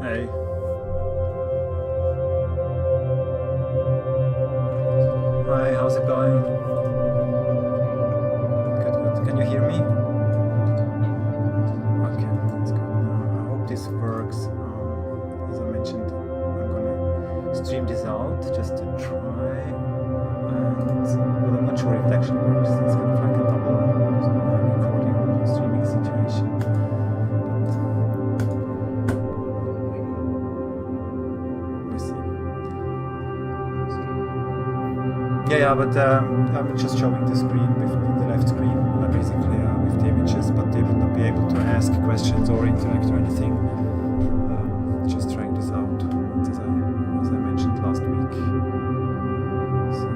Hey. Hi, how's it going? Good, good. Can you hear me? Okay, that's good. I hope this works. As I mentioned, I'm gonna stream this out just to try, but I'm not sure if it actually works. It's kind of like a double recording streaming situation. Yeah, but I'm just showing the screen with the left screen, basically with the images, but they will not be able to ask questions or interact or anything. Just trying this out, as I mentioned last week. So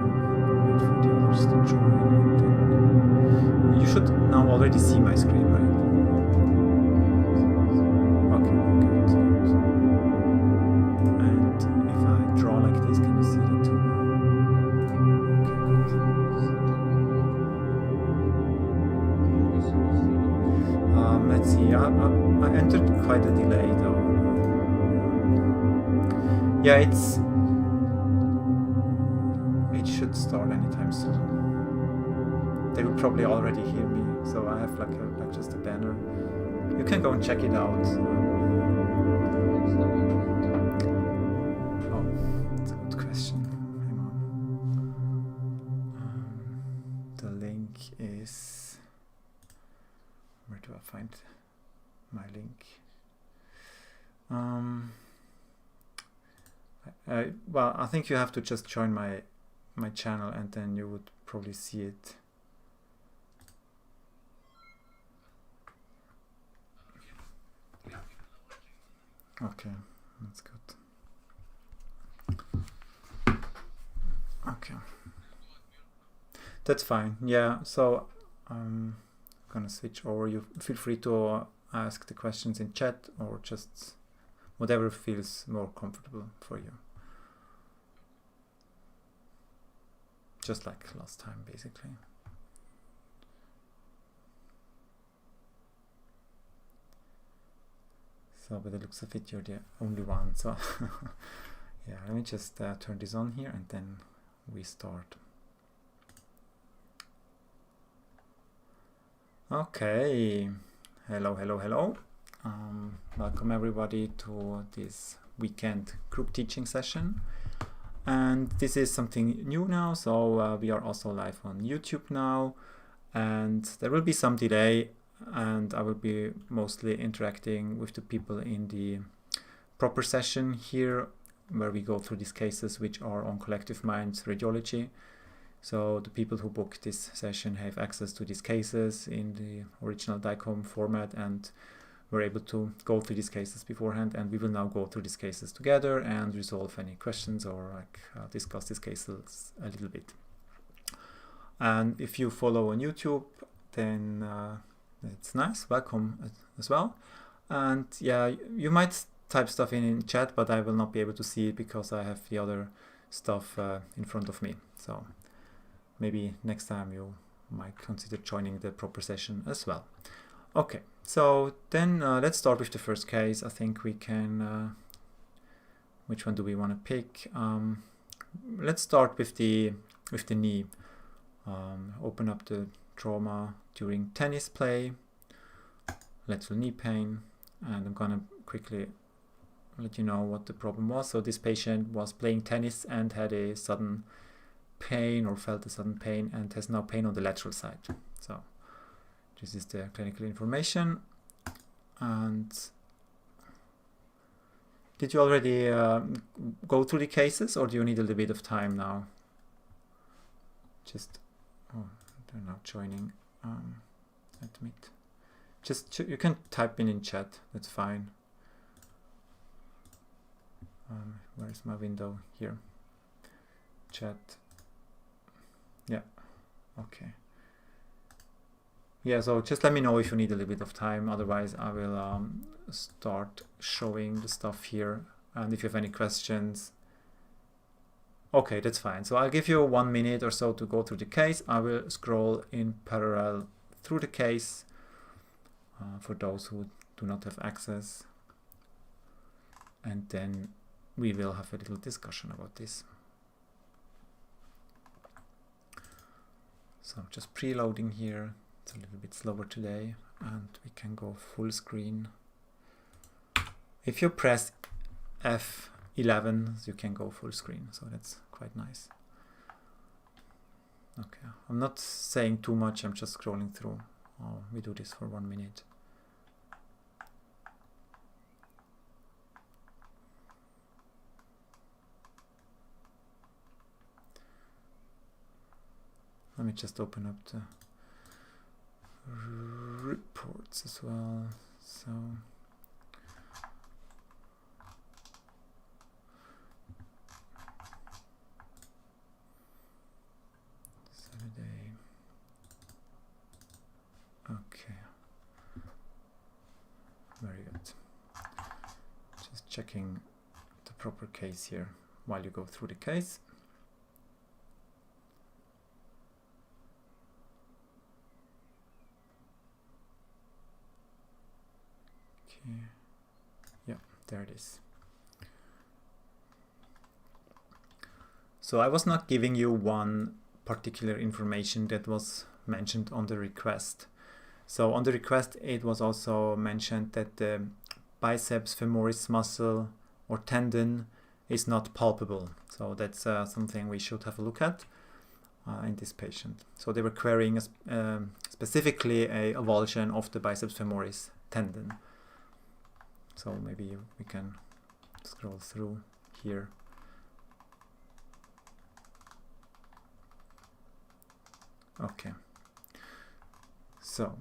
wait for the others to join. And then you should now already see my screen, right? Okay, good. And if I draw like this, can you see that too? Let's see, I entered quite a delay though. Yeah, it should start anytime soon. They will probably already hear me, so I have like just a banner. You can go and check it out. Oh, that's a good question. Hang on. The link is... Where do I find my link? Well, I think you have to just join my channel and then you would probably see it. Okay, that's good. Okay, that's fine. Yeah, so I'm gonna switch over. You feel free to ask the questions in chat or just whatever feels more comfortable for you. Just like last time, basically. So by the looks of it, you're the only one. So yeah, let me just turn this on here and then we start. Okay, hello, hello, hello. Welcome everybody to this weekend group teaching session. And this is something new now, so we are also live on YouTube now, and there will be some delay, and I will be mostly interacting with the people in the proper session here, where we go through these cases which are on Collective Minds Radiology. So the people who book this session have access to these cases in the original DICOM format, and we're able to go through these cases beforehand, and we will now go through these cases together and resolve any questions or discuss these cases a little bit. And if you follow on YouTube, then it's nice, welcome as well. And yeah, you might type stuff in chat, but I will not be able to see it because I have the other stuff in front of me. So maybe next time you might consider joining the proper session as well. Okay, so then let's start with the first case. I think we can, which one do we want to pick? Let's start with the knee. Open up the trauma during tennis play, lateral knee pain, and I'm gonna quickly let you know what the problem was. So this patient was playing tennis and had a sudden pain, or felt a sudden pain, and has now pain on the lateral side. So this is the clinical information. And did you already go through the cases, or do you need a little bit of time now? Just, oh, they're not joining. Admit. Just you can type in chat. That's fine. Where's my window? Here. Chat. Yeah. Okay. Yeah, so just let me know if you need a little bit of time. Otherwise, I will start showing the stuff here. And if you have any questions, okay, that's fine. So I'll give you 1 minute or so to go through the case. I will scroll in parallel through the case for those who do not have access. and then we will have a little discussion about this. So just preloading here. It's a little bit slower today, and we can go full screen. If you press F11, you can go full screen, so that's quite nice. Okay, I'm not saying too much, I'm just scrolling through. Oh, we do this for 1 minute. Let me just open up the reports as well. So Saturday. Okay. Very good. Just checking the proper case here while you go through the case. Yeah, there it is. So I was not giving you one particular information that was mentioned on the request. So on the request, it was also mentioned that the biceps femoris muscle or tendon is not palpable. So that's something we should have a look at in this patient. So they were querying specifically a avulsion of the biceps femoris tendon. So maybe we can scroll through here. Okay. So,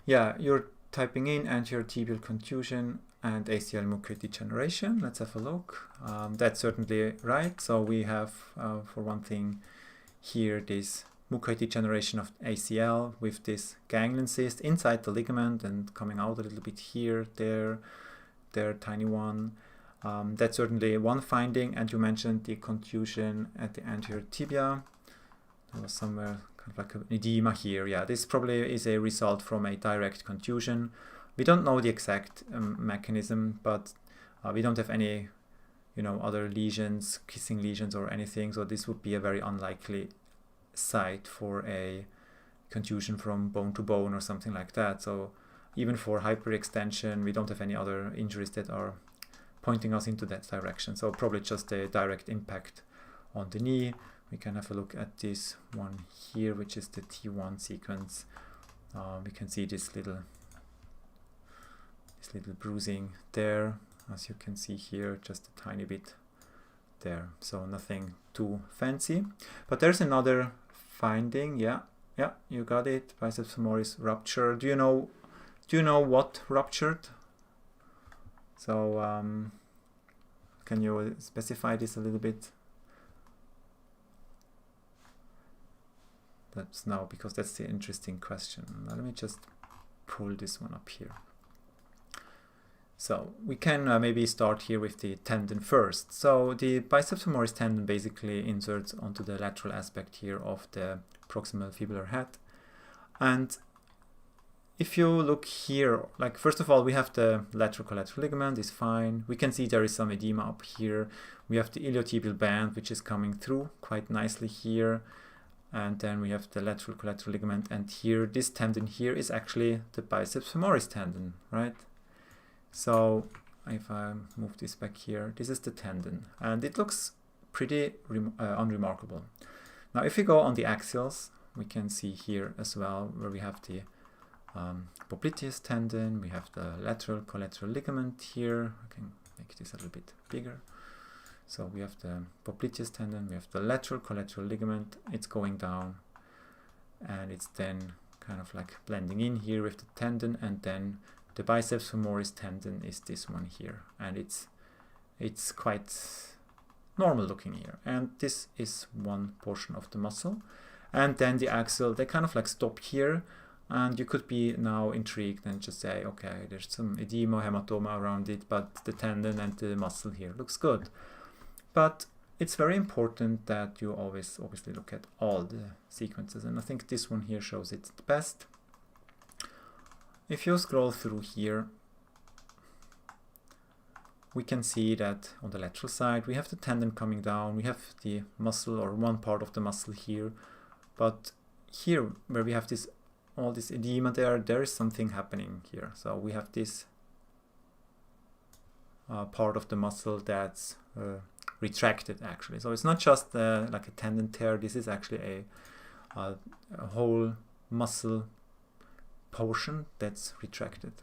yeah, you're typing in anterior tibial contusion and ACL mucoid degeneration. Let's have a look. That's certainly right. So we have, for one thing, here this mucoid degeneration of ACL with this ganglion cyst inside the ligament and coming out a little bit here, there, tiny one. That's certainly one finding. And you mentioned the contusion at the anterior tibia. There was somewhere kind of like an edema here. Yeah, this probably is a result from a direct contusion. We don't know the exact mechanism, but we don't have any, other lesions, kissing lesions or anything. So this would be a very unlikely site for a contusion from bone to bone or something like that. So even for hyperextension, we don't have any other injuries that are pointing us into that direction. So probably just a direct impact on the knee. We can have a look at this one here, which is the T1 sequence. We can see this little bruising there, as you can see here, just a tiny bit there. So nothing too fancy. But there's another finding. Yeah, you got it. Biceps femoris rupture. Do you know what ruptured? So can you specify this a little bit? That's now, because that's the interesting question. Let me just pull this one up here. So we can maybe start here with the tendon first. So the biceps femoris tendon basically inserts onto the lateral aspect here of the proximal fibular head. And if you look here, like first of all, we have the lateral collateral ligament is fine. We can see there is some edema up here. We have the iliotibial band, which is coming through quite nicely here. And then we have the lateral collateral ligament, and here, this tendon here is actually the biceps femoris tendon, right? So if I move this back here, this is the tendon, and it looks pretty unremarkable. Now, if we go on the axials, we can see here as well where we have the popliteus tendon, we have the lateral collateral ligament here. I can make this a little bit bigger. So we have the popliteus tendon, we have the lateral collateral ligament, it's going down, and it's then kind of like blending in here with the tendon, and then the biceps femoris tendon is this one here, and it's quite normal looking here. And this is one portion of the muscle. And then the axial, they kind of like stop here, and you could be now intrigued and just say, okay, there's some edema, hematoma around it, but the tendon and the muscle here looks good. But it's very important that you always obviously look at all the sequences, and I think this one here shows it the best. If you scroll through here, we can see that on the lateral side we have the tendon coming down, we have the muscle or one part of the muscle here, but here where we have this all this edema there is something happening here. So we have this part of the muscle that's retracted actually. So it's not just like a tendon tear, this is actually a whole muscle portion that's retracted.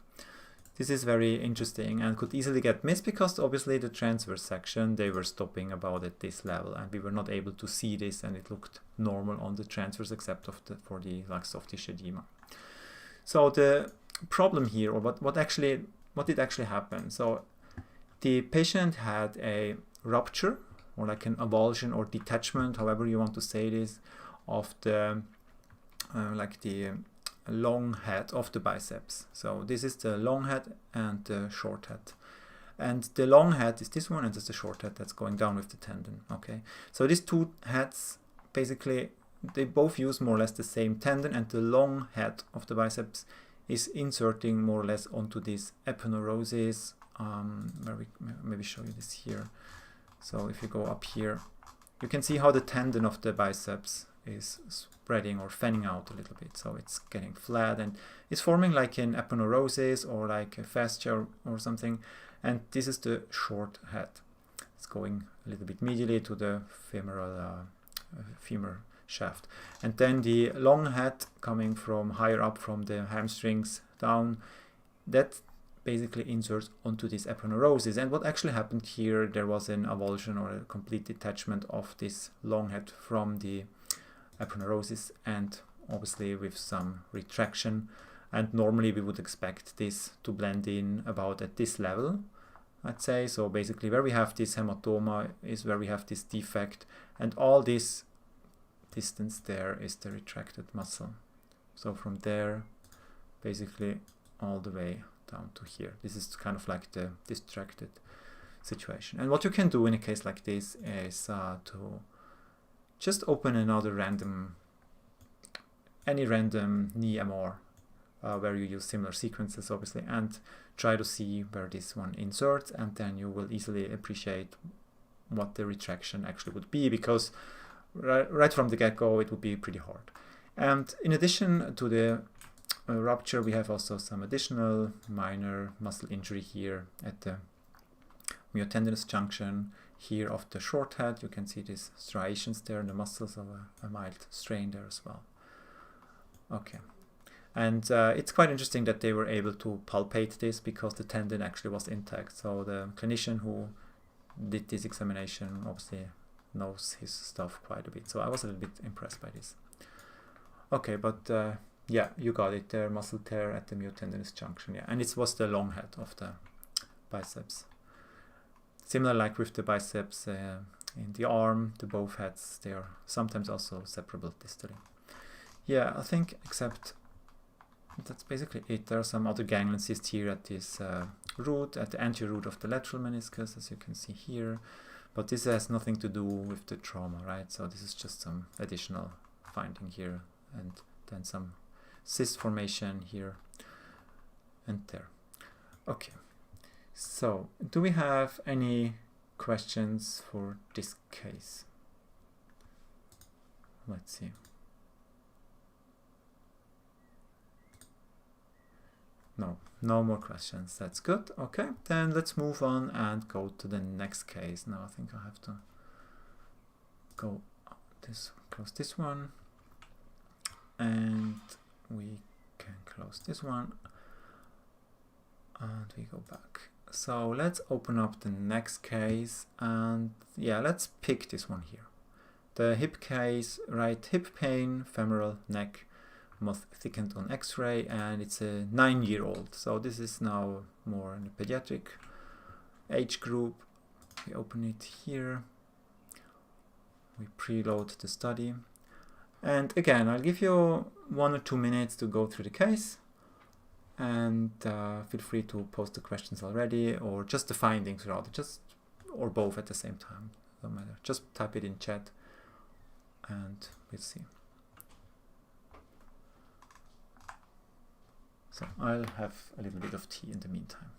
This is very interesting and could easily get missed because obviously the transverse section, they were stopping about at this level and we were not able to see this, and it looked normal on the transverse except for the like soft tissue edema. So the problem here, or what did actually happen? So the patient had a rupture or like an avulsion or detachment, however you want to say this, of the like the long head of the biceps. So this is the long head and the short head. And the long head is this one, and this is the short head that's going down with the tendon. Okay, so these two heads, basically, they both use more or less the same tendon, and the long head of the biceps is inserting more or less onto this aponeurosis. Where we maybe show you this here. So if you go up here, you can see how the tendon of the biceps is spreading or fanning out a little bit. So it's getting flat and it's forming like an aponeurosis or like a fascia or something. And this is the short head. It's going a little bit medially to the femoral femur shaft. And then the long head coming from higher up from the hamstrings down, that basically inserts onto this aponeurosis. And what actually happened here, there was an avulsion or a complete detachment of this long head from the aponeurosis, and obviously with some retraction. And normally we would expect this to blend in about at this level, I'd say. So basically where we have this hematoma is where we have this defect, and all this distance there is the retracted muscle. So from there basically all the way down to here. This is kind of like the distracted situation. And what you can do in a case like this is to just open another any random knee MR where you use similar sequences obviously, and try to see where this one inserts, and then you will easily appreciate what the retraction actually would be, because right from the get-go it would be pretty hard. And in addition to the rupture, we have also some additional minor muscle injury here at the myotendinous junction here of the short head. You can see these striations there in the muscles of a mild strain there as well. Okay, and it's quite interesting that they were able to palpate this because the tendon actually was intact. So the clinician who did this examination obviously knows his stuff quite a bit. So I was a little bit impressed by this. Okay, but yeah, you got it there, muscle tear at the myotendinous junction. Yeah, and it was the long head of the biceps. Similar like with the biceps in the arm, the both heads, they are sometimes also separable distally. Yeah, I think except that's basically it. There are some other ganglion cysts here at this root, at the anterior root of the lateral meniscus, as you can see here. But this has nothing to do with the trauma, right? So this is just some additional finding here, and then some cyst formation here and there. Okay, so do we have any questions for this case? Let's see. No more questions. That's good. Okay, then let's move on and go to the next case. Now I think I have to go close this one, and we can close this one, and we go back. So let's open up the next case, and yeah, let's pick this one here. The hip case, right hip pain, femoral neck, most thickened on x-ray, and it's a 9-year-old. So this is now more in the pediatric age group. We open it here. We preload the study. And again, I'll give you 1 or 2 minutes to go through the case, and feel free to post the questions already, or just the findings rather, or both at the same time, don't matter. Just type it in chat and we'll see. So I'll have a little bit of tea in the meantime.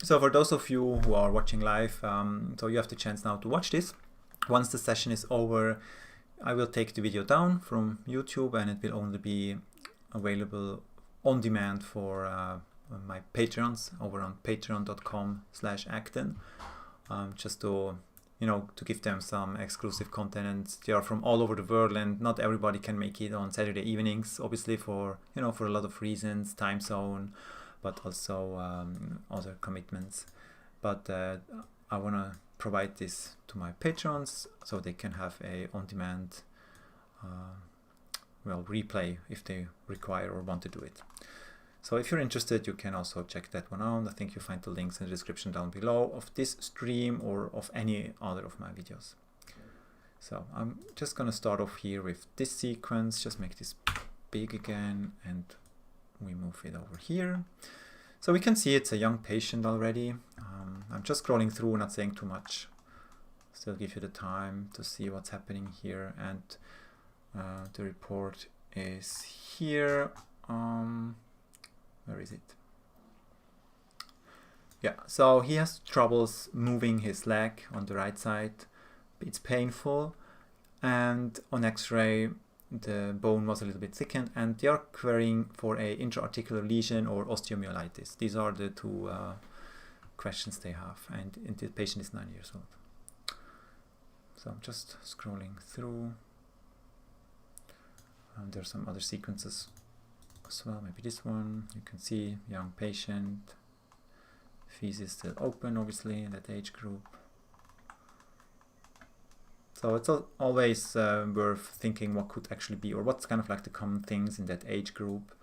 So for those of you who are watching live, so you have the chance now to watch this. Once the session is over, I will take the video down from YouTube and it will only be available on demand for my Patreons over on patreon.com/acton, just to, you know, to give them some exclusive content. And they are from all over the world, and not everybody can make it on Saturday evenings, obviously, for, you know, for a lot of reasons, time zone, but also other commitments. But I want to provide this to my patrons so they can have a on-demand replay if they require or want to do it. So if you're interested, you can also check that one out. I think you find the links in the description down below of this stream or of any other of my videos. So I'm just going to start off here with this sequence, just make this big again, and we move it over here. So we can see it's a young patient already. I'm just scrolling through, not saying too much. Still give you the time to see what's happening here. And the report is here. Where is it? Yeah, so he has troubles moving his leg on the right side. It's painful. And on X-ray, the bone was a little bit thickened, and they are querying for a intra-articular lesion or osteomyelitis. These are the two questions they have, and the patient is 9 years old. So I'm just scrolling through. There's some other sequences as well, maybe this one. You can see young patient, feces still open, obviously, in that age group. So it's always worth thinking what could actually be, or what's kind of like the common things in that age group.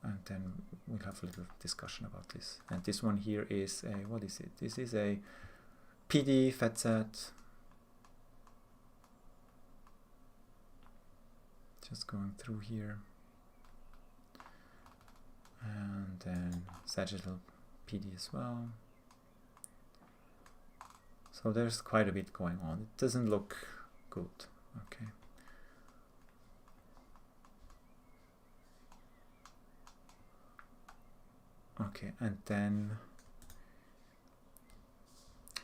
And then we'll have a little discussion about this. And this one here is a, what is it? This is a PD fat set. Just going through here. And then sagittal PD as well. So there's quite a bit going on. It doesn't look good. Okay. Okay, and then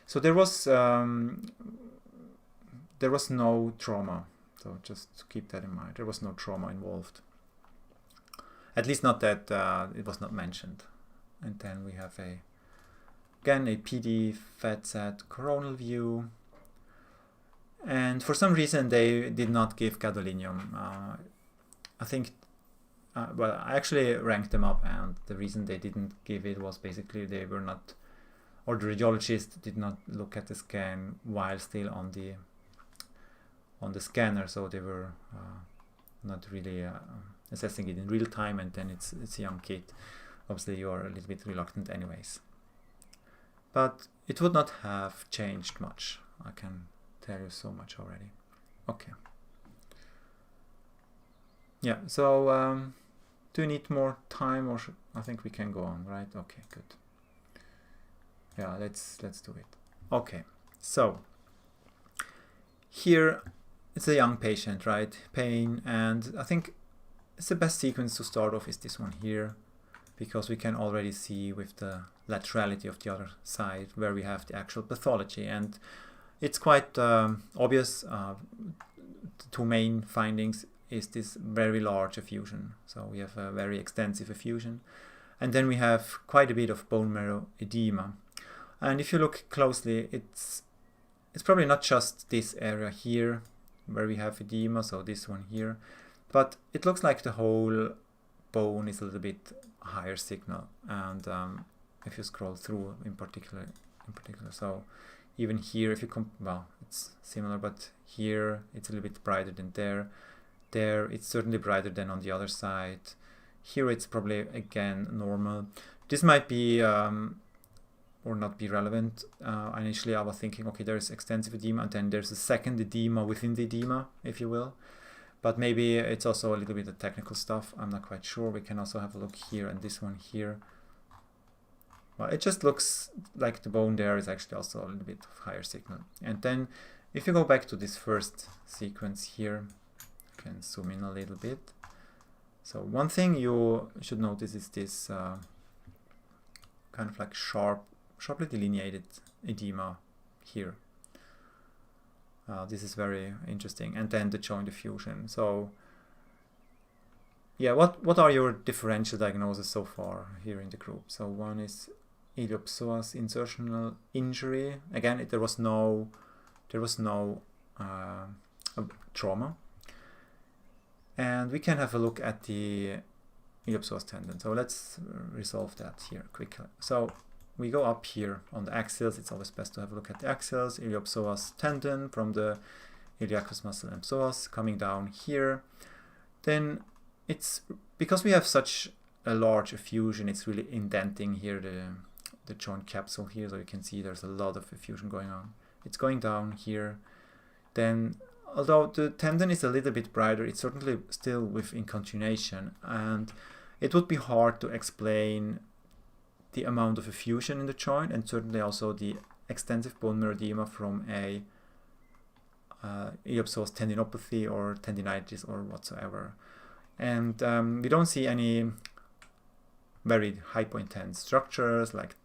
so there was no trauma. So just keep that in mind. There was no trauma involved. At least not that it was not mentioned. And then we have again a PD fat set coronal view. And for some reason they did not give gadolinium. I think, well, I actually ranked them up, and the reason they didn't give it was basically they were not, or the radiologist did not look at the scan while still on the scanner, so they were not really assessing it in real time, and then it's a young kid. Obviously you are a little bit reluctant anyways. But it would not have changed much. I can tell you so much already. Okay. Yeah, so do you need more time, or I think we can go on, right? Okay, good. Yeah, let's do it. Okay, so here it's a young patient, right? Pain, and I think it's the best sequence to start off is this one here, because we can already see with the laterality of the other side where we have the actual pathology, and it's quite obvious. The two main findings is this very large effusion. So we have a very extensive effusion, and then we have quite a bit of bone marrow edema. And if you look closely, it's probably not just this area here where we have edema, so this one here, but it looks like the whole bone is a little bit higher signal. And if you scroll through in particular, so even here, if you well, it's similar, but here it's a little bit brighter than there. There it's certainly brighter than on the other side. Here it's probably again normal. This might be or not be relevant. Initially I was thinking, okay, there's extensive edema, and then there's a second edema within the edema, if you will. But maybe it's also a little bit of technical stuff. I'm not quite sure. We can also have a look here, and this one here. Well, it just looks like the bone there is actually also a little bit of higher signal. And then if you go back to this first sequence here, I can zoom in a little bit. So one thing you should notice is this kind of like sharply delineated edema here. This is very interesting. And then the joint effusion. So yeah, what are your differential diagnoses so far here in the group? So one is iliopsoas insertional injury. Again, there was no trauma. And we can have a look at the iliopsoas tendon. So let's resolve that here quickly. So we go up here on the axials. It's always best to have a look at the axials. Iliopsoas tendon from the iliacus muscle and psoas coming down here. Then it's because we have such a large effusion, it's really indenting here the joint capsule here. So you can see there's a lot of effusion going on. It's going down here. Then, although the tendon is a little bit brighter, it's certainly still within continuation, and it would be hard to explain the amount of effusion in the joint, and certainly also the extensive bone marrow edema from a iliopsoas tendinopathy or tendinitis or whatsoever. And we don't see any very hypointense structures like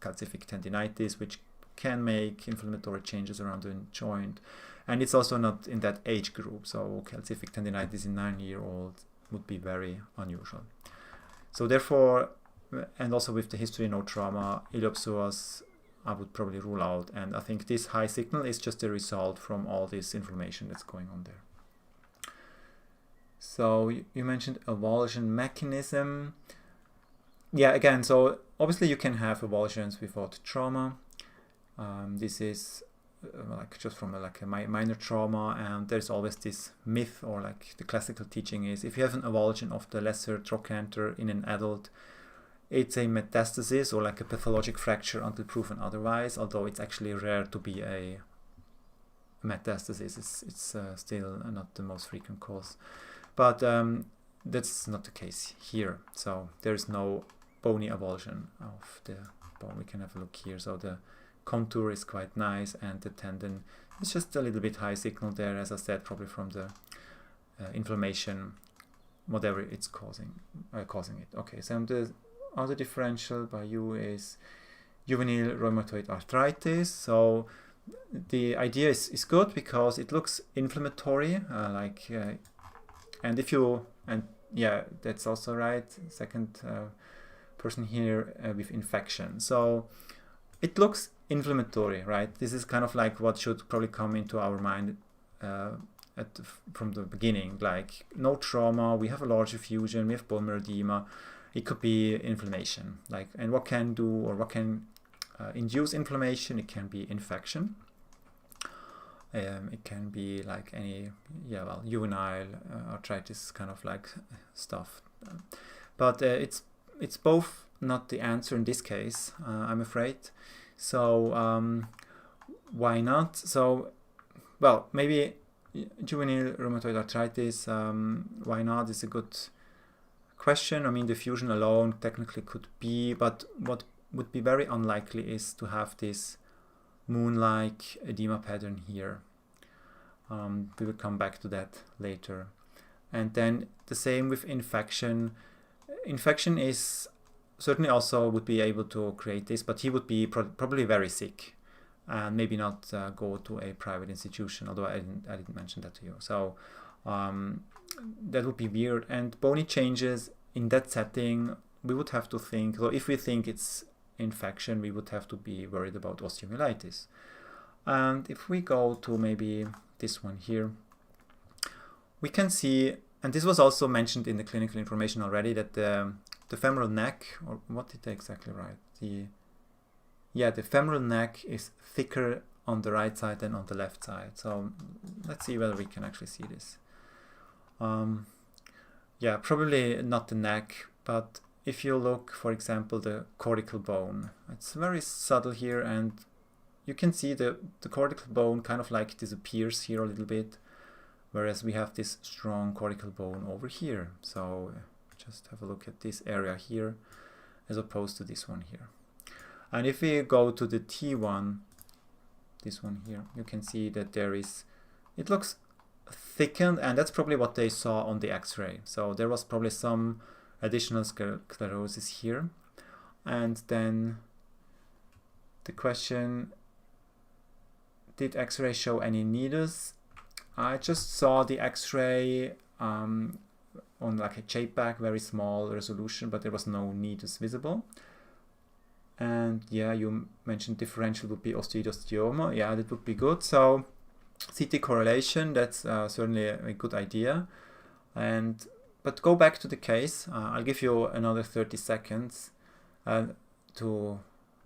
calcific tendinitis, which can make inflammatory changes around the joint. And it's also not in that age group, so calcific tendinitis in 9-year-olds would be very unusual. So therefore, and also with the history, no trauma, iliopsoas I would probably rule out. And I think this high signal is just a result from all this inflammation that's going on there. So you mentioned avulsion mechanism. Yeah, again, so obviously you can have avulsions without trauma. This is like just from a minor trauma, and there's always this myth, or like the classical teaching is, if you have an avulsion of the lesser trochanter in an adult, it's a metastasis or like a pathologic fracture until proven otherwise, although it's actually rare to be a metastasis. It's still not the most frequent cause. But that's not the case here. So there's no bony avulsion of the bone. We can have a look here. So the contour is quite nice, and the tendon is just a little bit high signal there, as I said, probably from the inflammation, whatever it's causing it. Okay, so the other differential by you is juvenile rheumatoid arthritis. So the idea is good because it looks inflammatory, and if you, and yeah, that's also right, second person here with infection. So it looks inflammatory, right? This is kind of like what should probably come into our mind from the beginning, like no trauma, we have a large effusion, we have bone marrow edema, it could be inflammation. Like, and what can do, or what can induce inflammation? It can be infection. It can be like any, juvenile arthritis kind of like stuff. But it's both not the answer in this case, I'm afraid. So why not? So, well, maybe juvenile rheumatoid arthritis, why not, is a good question. I mean, the fusion alone technically could be, but what would be very unlikely is to have this moon-like edema pattern here. We will come back to that later. And then the same with infection. Infection is certainly also would be able to create this, but he would be probably very sick and maybe not go to a private institution, although I didn't mention that to you. So that would be weird. And bony changes in that setting, we would have to think, so if we think it's infection, we would have to be worried about osteomyelitis. And if we go to maybe this one here, we can see, and this was also mentioned in the clinical information already, that the femoral neck, or what did they exactly write? The femoral neck is thicker on the right side than on the left side. So let's see whether we can actually see this. Probably not the neck, but if you look, for example, the cortical bone, it's very subtle here, and you can see the cortical bone kind of like disappears here a little bit, whereas we have this strong cortical bone over here. So just have a look at this area here as opposed to this one here. And if we go to the T1, this one here, you can see that it looks thickened, and that's probably what they saw on the X-ray. So there was probably some additional sclerosis here. And then the question, did X-ray show any needles? I just saw the X-ray on like a JPEG, very small resolution, but there was no needles visible. And yeah, you mentioned differential would be osteoidosteoma. Yeah, that would be good. So CT correlation, that's certainly a good idea. But go back to the case. I'll give you another 30 seconds to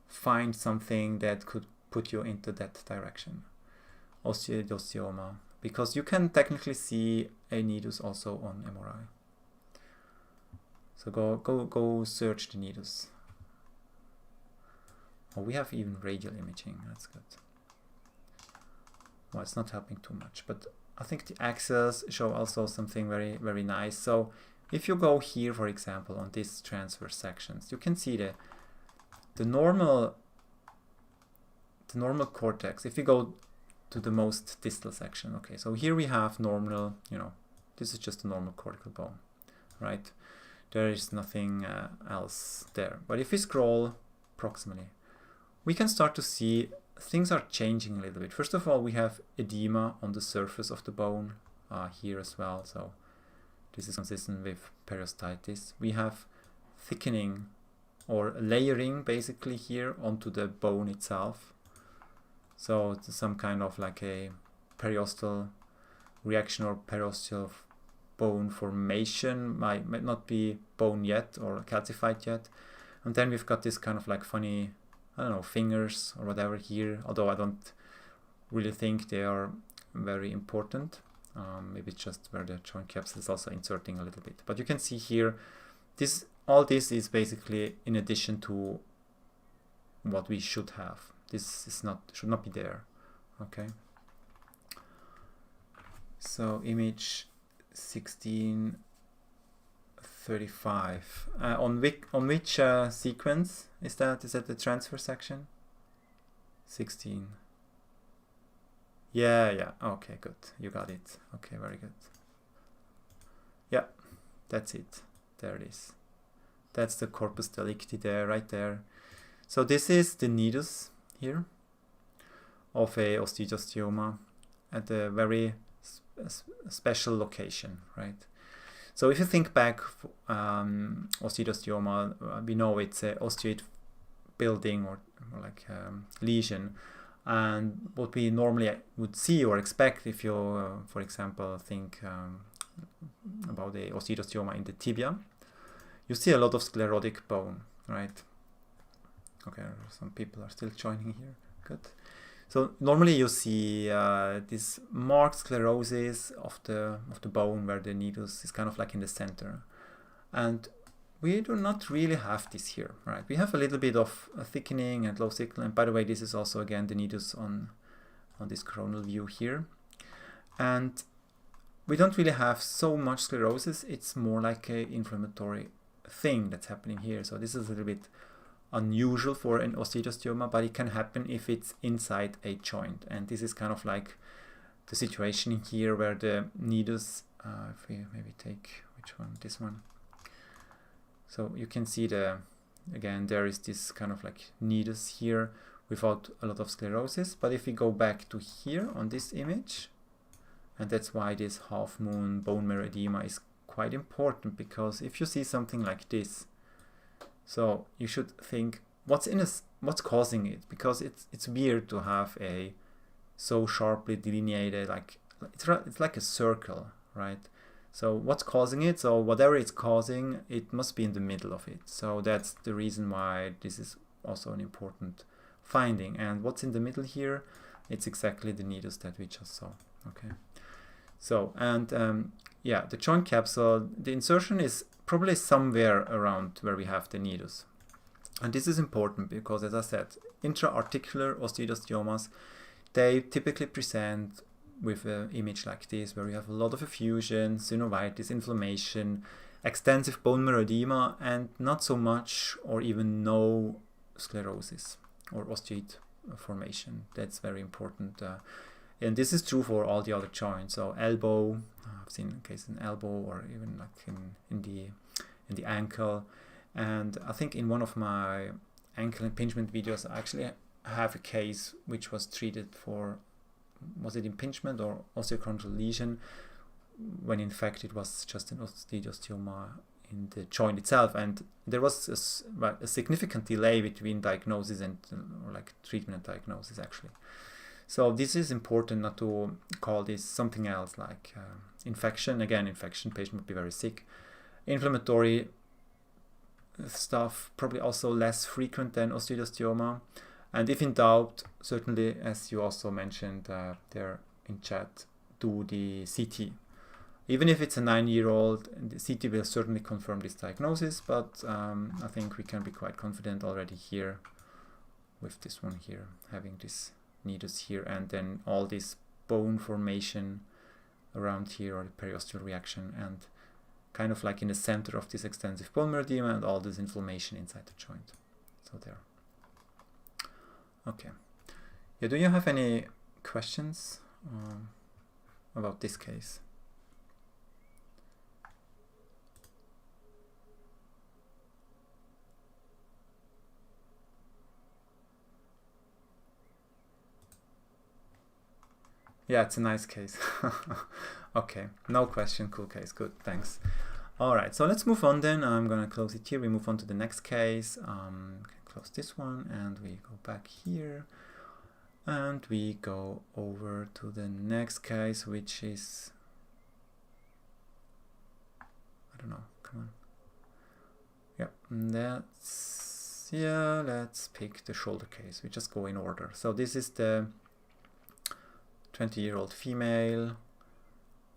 find something that could put you into that direction. Osteoidosteoma, because you can technically see a nidus also on MRI. So go search the nidus. Oh, we have even radial imaging. That's good. Well, it's not helping too much, but I think the axes show also something very, very nice. So if you go here, for example, on these transverse sections, you can see the normal cortex. If you go to the most distal section, okay, so here we have normal, this is just a normal cortical bone, right? There is nothing else there. But if we scroll proximally, we can start to see things are changing a little bit. First of all, we have edema on the surface of the bone here as well. So this is consistent with periostitis. We have thickening or layering basically here onto the bone itself. So it's some kind of like a periostal reaction or periosteal bone formation. Might not be bone yet or calcified yet. And then we've got this kind of like funny, I don't know, fingers or whatever here, although I don't really think they are very important. Maybe it's just where the joint capsule is also inserting a little bit. But you can see here, all this is basically in addition to what we should have. This should not be there. Okay. So image 1635. On which sequence is that? Is that the transfer section? 16. Yeah. Okay, good. You got it. Okay, very good. Yeah, that's it. There it is. That's the corpus delicti there, right there. So this is the nidus here of a osteoidosteoma at a very special location, right? So if you think back, osteoidosteoma, we know it's an osteoid building or like lesion. And what we normally would see or expect if you, for example, think about the osteoidosteoma in the tibia, you see a lot of sclerotic bone, right? Okay, some people are still joining here. Good. So normally you see this marked sclerosis of the bone where the nidus is kind of like in the center, and we do not really have this here, right? We have a little bit of a thickening and low signal, and by the way, this is also again the nidus on this coronal view here, and we don't really have so much sclerosis. It's more like a inflammatory thing that's happening here. So this is a little bit unusual for an osteoidosteoma, but it can happen if it's inside a joint. And this is kind of like the situation here where the nidus, if we maybe take, which one? This one. So you can see again, there is this kind of like nidus here without a lot of sclerosis. But if we go back to here on this image, and that's why this half moon bone marrow edema is quite important, because if you see something like this, so you should think, what's causing it? Because it's weird to have a so sharply delineated, like it's like a circle, right? So what's causing it? So whatever it's causing, it must be in the middle of it. So that's the reason why this is also an important finding. And what's in the middle here? It's exactly the nidus that we just saw. Okay. So and yeah, the joint capsule, the insertion is probably somewhere around where we have the nidus. And this is important because, as I said, intra-articular osteoidosteomas, they typically present with an image like this, where you have a lot of effusion, synovitis, inflammation, extensive bone marrow edema, and not so much or even no sclerosis or osteoid formation. That's very important. And this is true for all the other joints. So elbow, I've seen cases in elbow, or even like in the ankle. And I think in one of my ankle impingement videos, I actually have a case which was treated for, was it impingement or osteochondral lesion, when in fact it was just an osteosteoma in the joint itself, and there was a significant delay between diagnosis and like treatment and diagnosis actually. So this is important not to call this something else like infection. Again, infection, patient would be very sick. Inflammatory stuff probably also less frequent than osteosteoma, and if in doubt, certainly, as you also mentioned there in chat, do the CT. Even if it's a 9-year-old, the CT will certainly confirm this diagnosis, but I think we can be quite confident already here with this one here, having this needles here, and then all this bone formation around here, or the periosteal reaction, and kind of like in the center of this extensive bone edema and all this inflammation inside the joint. So there. Okay. Yeah, do you have any questions about this case? Yeah, it's a nice case. Okay, no question, cool case, good, thanks. All right, so let's move on then. I'm gonna close it here. We move on to the next case. Close this one, and we go back here, and we go over to the next case, which is, I don't know, come on. Yeah, let's pick the shoulder case. We just go in order. So this is the 20-year-old female,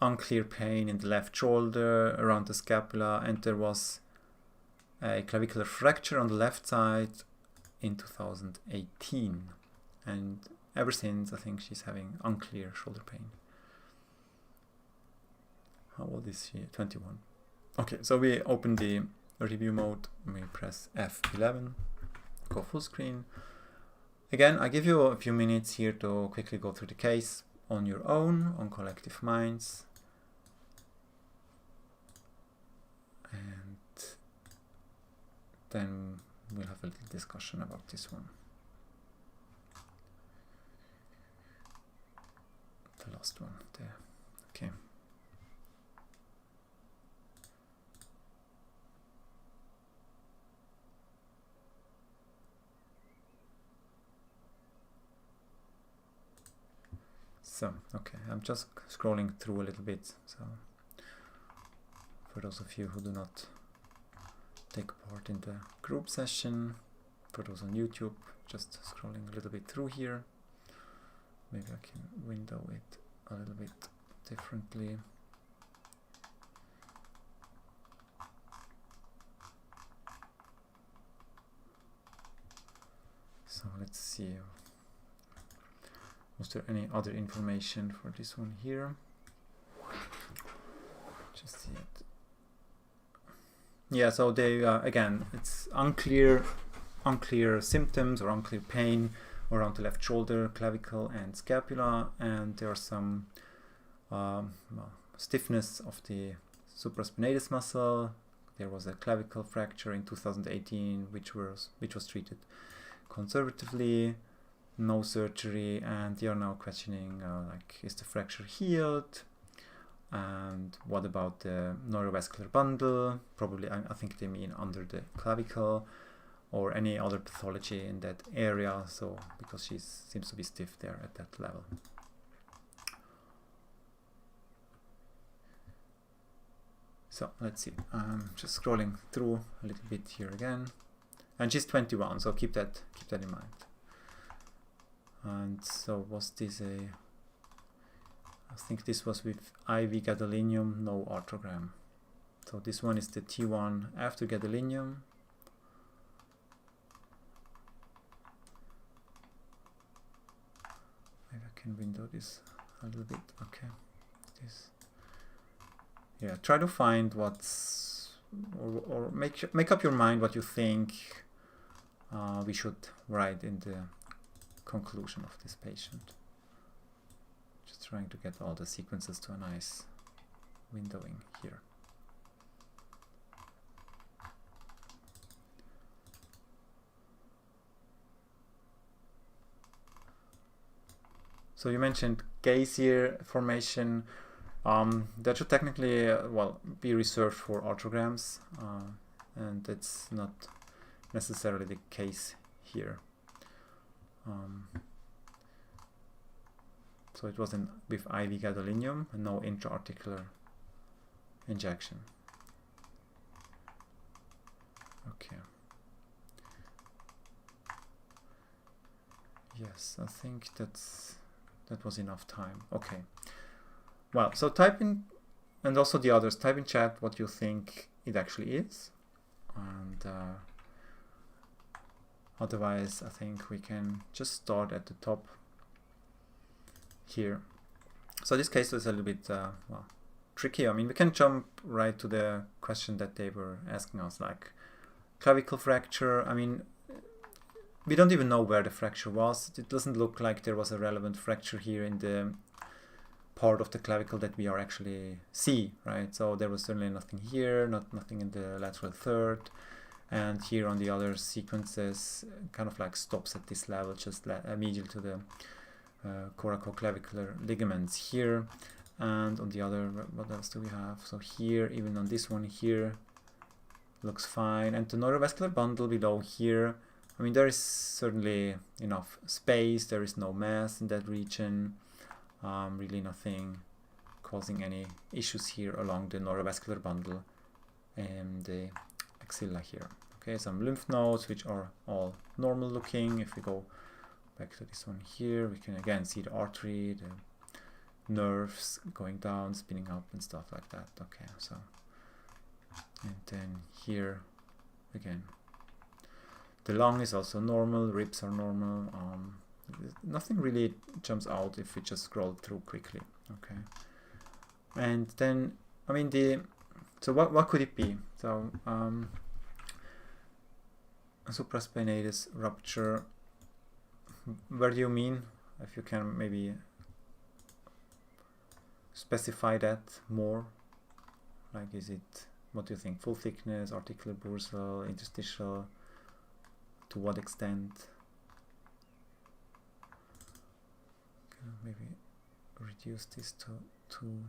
unclear pain in the left shoulder around the scapula, and there was a clavicular fracture on the left side in 2018, and ever since I think she's having unclear shoulder pain. How old is she? 21. Okay, so we open the review mode, we press F11, go full screen. Again, I give you a few minutes here to quickly go through the case on your own, on Collective Minds. And then we'll have a little discussion about this one. The last one there. Okay. So, okay, I'm just scrolling through a little bit. So, for those of you who do not take part in the group session, for those on YouTube, just scrolling a little bit through here. Maybe I can window it a little bit differently. So let's see. Was there any other information for this one here? Just see it. Yeah, so they again, it's unclear symptoms or unclear pain around the left shoulder, clavicle, and scapula, and there are some stiffness of the supraspinatus muscle. There was a clavicle fracture in 2018, which was treated conservatively. No surgery, and they are now questioning like, is the fracture healed, and what about the neurovascular bundle? Probably I think they mean under the clavicle, or any other pathology in that area, so because she seems to be stiff there at that level. So let's see, just scrolling through a little bit here again, and she's 21, so keep that in mind. And so was this I think this was with IV gadolinium, no arthrogram. So this one is the T1 after gadolinium. Maybe I can window this a little bit. Okay, this. Yeah, try to find what's, or make up your mind what you think we should write in the conclusion of this patient. Just trying to get all the sequences to a nice windowing here. So you mentioned gazier formation. That should technically, well, be reserved for arthrograms, and it's not necessarily the case here. So it was with IV gadolinium and no intra-articular injection. Okay. Yes, I think that was enough time. Okay. Well, so type in, and also the others, type in chat what you think it actually is. And otherwise, I think we can just start at the top here. So this case was a little bit well, tricky. I mean, we can jump right to the question that they were asking us, like clavicle fracture. I mean, we don't even know where the fracture was. It doesn't look like there was a relevant fracture here in the part of the clavicle that we are actually see, right? So there was certainly nothing here, nothing in the lateral third, and here on the other sequences kind of like stops at this level, just medial to the coracoclavicular ligaments here. And on the other, what else do we have? So here, even on this one here, looks fine. And the neurovascular bundle below here, I mean, there is certainly enough space, there is no mass in that region. Really nothing causing any issues here along the neurovascular bundle and the axilla here. Okay, some lymph nodes which are all normal looking. If we go back to this one here, we can again see the artery, the nerves going down, spinning up and stuff like that. Okay, so, and then here again, the lung is also normal, ribs are normal. Nothing really jumps out if we just scroll through quickly. Okay, and then I mean so what could it be? So a supraspinatus rupture. Where do you mean? If you can maybe specify that more. Like, is it, what do you think? Full thickness, articular bursal, interstitial? To what extent? Maybe reduce this to 2.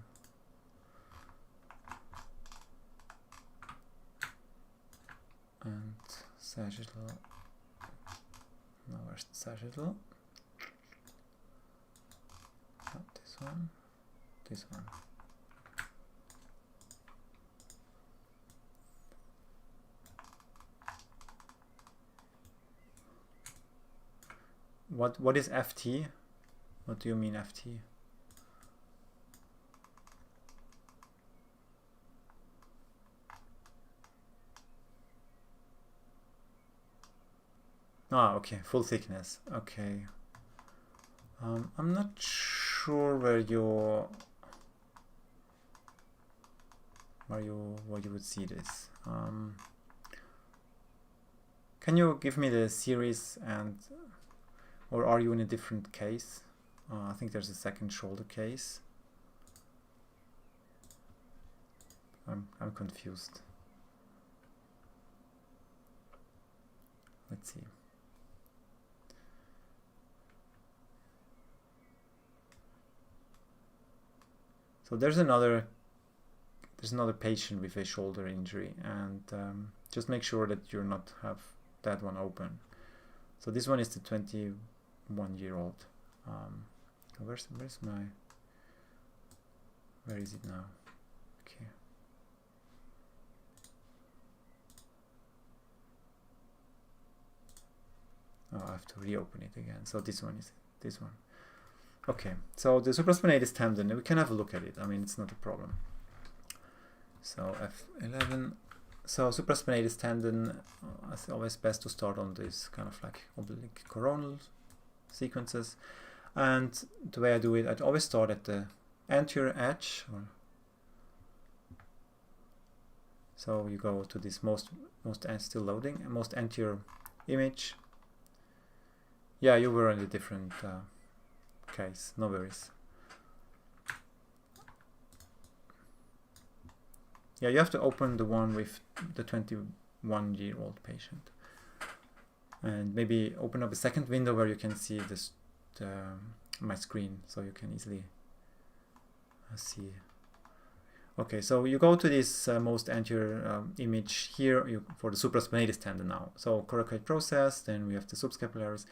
And sagittal. Now where's the sagittal? Not this one. This one. What is FT? What do you mean FT? Ah, okay, full thickness. Okay. I'm not sure where you would see this. Can you give me the series, and or are you in a different case? I think there's a second shoulder case. I'm confused. Let's see. So there's another patient with a shoulder injury, and just make sure that you're not have that one open. So this one is the 21-year-old. Where is it now? Okay. Oh, I have to reopen it again. So this one is this one. Okay, so the supraspinatus tendon, we can have a look at it. I mean, it's not a problem. So F11. So supraspinatus tendon, it's always best to start on this kind of like oblique coronal sequences. And the way I do it, I'd always start at the anterior edge. So you go to this still loading, most anterior image. Yeah, you were in a different case, no worries. Yeah, you have to open the one with the 21-year-old patient. And maybe open up a second window where you can see this, the my screen so you can easily see. Okay, so you go to this most anterior image here for the supraspinatus tendon now. So coracoid process, then we have the subscapularis,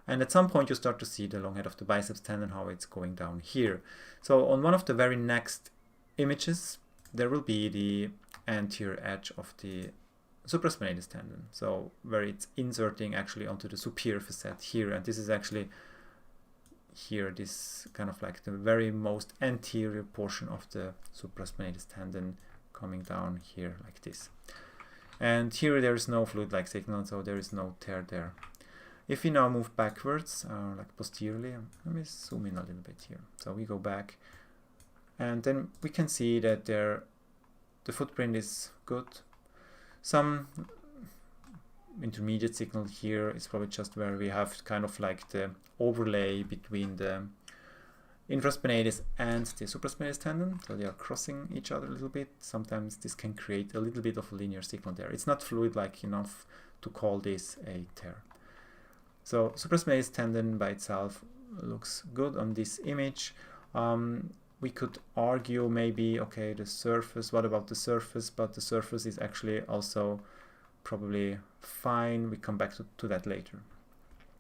and at some point you start to see the long head of the biceps tendon, how it's going down here. So on one of the very next images, there will be the anterior edge of the supraspinatus tendon, so where it's inserting actually onto the superior facet here, and this is actually here, this kind of like the very most anterior portion of the supraspinatus tendon coming down here like this. And here there is no fluid-like signal, so there is no tear there. If we now move backwards, like posteriorly, let me zoom in a little bit here. So we go back, and then we can see that the footprint is good. Some intermediate signal here is probably just where we have kind of like the overlay between the infraspinatus and the supraspinatus tendon, so they are crossing each other a little bit. Sometimes this can create a little bit of a linear signal there. It's not fluid-like enough to call this a tear. So supraspinatus tendon by itself looks good on this image. We could argue maybe, okay, the surface, what about the surface? But the surface is actually also probably fine. We come back to that later.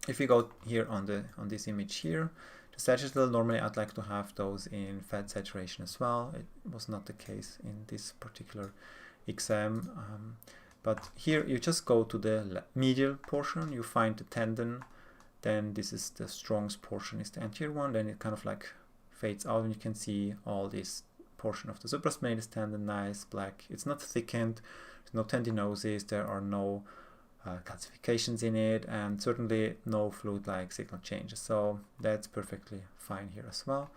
If we go here on this image here, the sagittal, normally I'd like to have those in fat saturation as well. It was not the case in this particular exam. But here you just go to the medial portion, you find the tendon, then this is the strongest portion, is the anterior one, then it kind of like fades out and you can see all this portion of the supraspinatus tendon, nice black. It's not thickened, there's no tendinosis, there are no calcifications in it, and certainly no fluid-like signal changes, so that's perfectly fine here as well.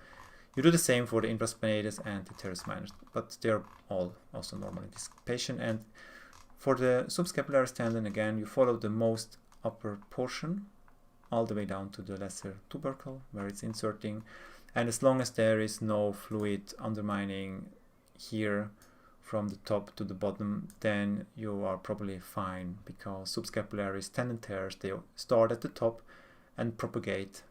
You do the same for the infraspinatus and the teres minor, but they're all also normal in this patient. And for the subscapularis tendon, again, you follow the most upper portion all the way down to the lesser tubercle where it's inserting, and as long as there is no fluid undermining here from the top to the bottom, then you are probably fine, because subscapularis tendon tears, they start at the top and propagate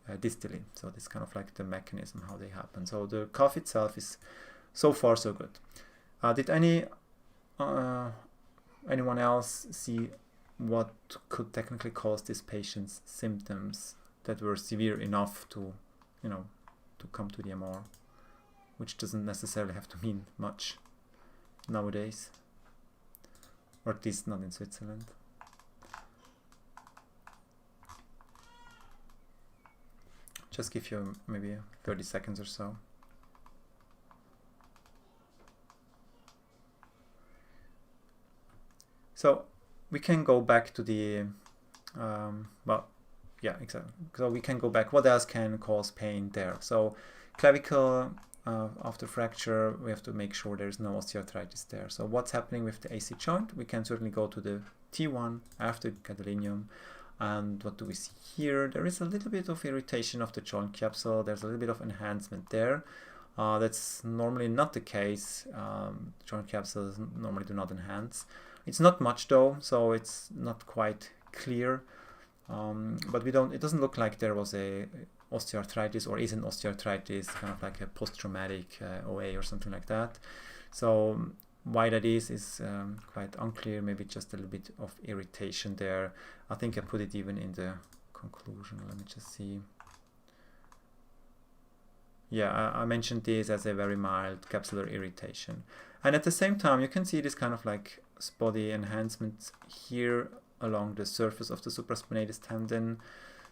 distally. So this is kind of like the mechanism how they happen. So the cuff itself is so far so good. Did anyone else see what could technically cause this patient's symptoms that were severe enough to, to come to the MR, which doesn't necessarily have to mean much nowadays, or at least not in Switzerland? Just give you maybe 30 seconds or so. So we can go back to the, well, yeah, exactly. So we can go back. What else can cause pain there? So clavicle, after fracture, we have to make sure there's no osteoarthritis there. So what's happening with the AC joint? We can certainly go to the T1 after gadolinium. And what do we see here? There is a little bit of irritation of the joint capsule. There's a little bit of enhancement there. That's normally not the case. Joint capsules normally do not enhance. It's not much though, so it's not quite clear. But it doesn't look like there was a osteoarthritis or is an osteoarthritis, kind of like a post-traumatic OA or something like that. So why that is quite unclear. Maybe just a little bit of irritation there. I think I put it even in the conclusion. Let me just see. Yeah, I mentioned this as a very mild capsular irritation. And at the same time, you can see this kind of like spotty enhancement here along the surface of the supraspinatus tendon.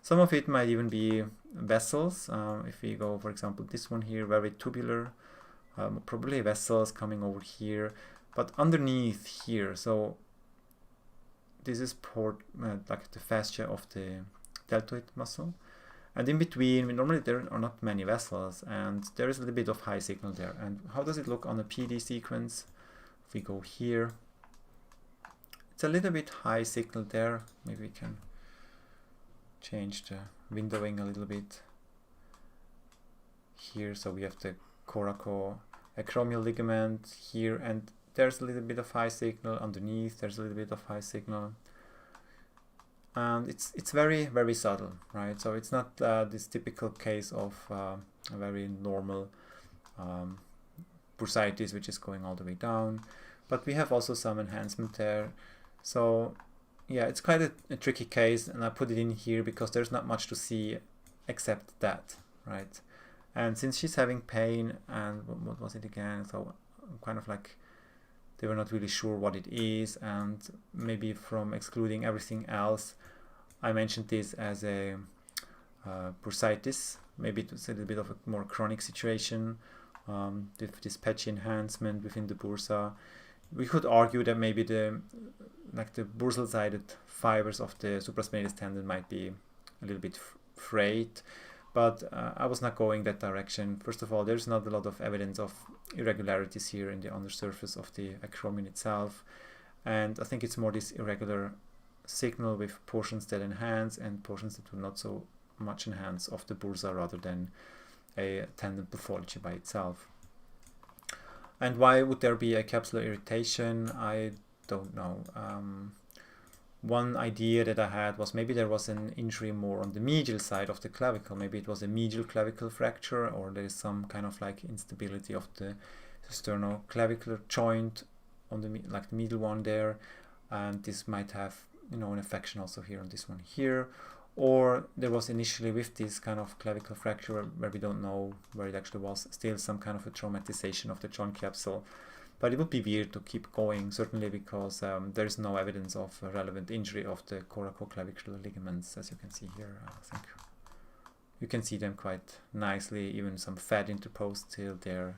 Some of it might even be vessels. If we go, for example, this one here, very tubular, probably vessels coming over here, but underneath here. So this is like the fascia of the deltoid muscle. And in between, normally there are not many vessels, and there is a little bit of high signal there. And how does it look on a PD sequence? If we go here, it's a little bit high signal there. Maybe we can change the windowing a little bit here. So we have the coracoacromial ligament here, and there's a little bit of high signal underneath. There's a little bit of high signal. and it's very, very subtle, right? So it's not this typical case of a very normal bursitis which is going all the way down, but we have also some enhancement there. So yeah, it's quite a tricky case, and I put it in here because there's not much to see except that, right? And since she's having pain, and what was it again? So kind of like they were not really sure what it is, and maybe from excluding everything else, I mentioned this as a bursitis. Maybe it's a little bit of a more chronic situation with this patchy enhancement within the bursa. We could argue that maybe the bursal-sided fibers of the supraspinatus tendon might be a little bit frayed, but I was not going that direction. First of all, there's not a lot of evidence of irregularities here in the undersurface of the acromion itself, and I think it's more this irregular signal with portions that enhance and portions that do not so much enhance of the bursa rather than a tendon pathology by itself. And why would there be a capsular irritation? I don't know. One idea that I had was maybe there was an injury more on the medial side of the clavicle. Maybe it was a medial clavicle fracture, or there is some kind of like instability of the sternoclavicular joint on the the middle one there, and this might have, you know, an affection also here on this one here. Or there was initially with this kind of clavicle fracture where we don't know where it actually was, still some kind of a traumatization of the joint capsule. But it would be weird to keep going, certainly because there is no evidence of a relevant injury of the coracoclavicular ligaments, as you can see here. I think you can see them quite nicely, even some fat interposed till there.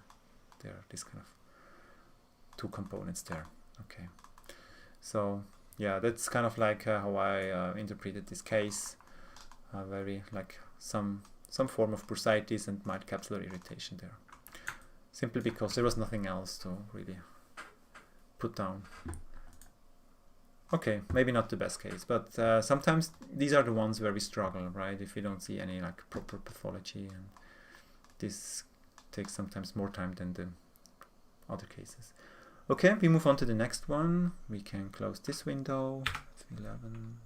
This kind of two components there. Okay, so yeah, that's kind of like how I interpreted this case. Very like some form of bursitis and mild capsular irritation there, simply because there was nothing else to really put down. Okay, maybe not the best case, but sometimes these are the ones where we struggle, right? If we don't see any like proper pathology, and this takes sometimes more time than the other cases. Okay, we move on to the next one. We can close this window. 11.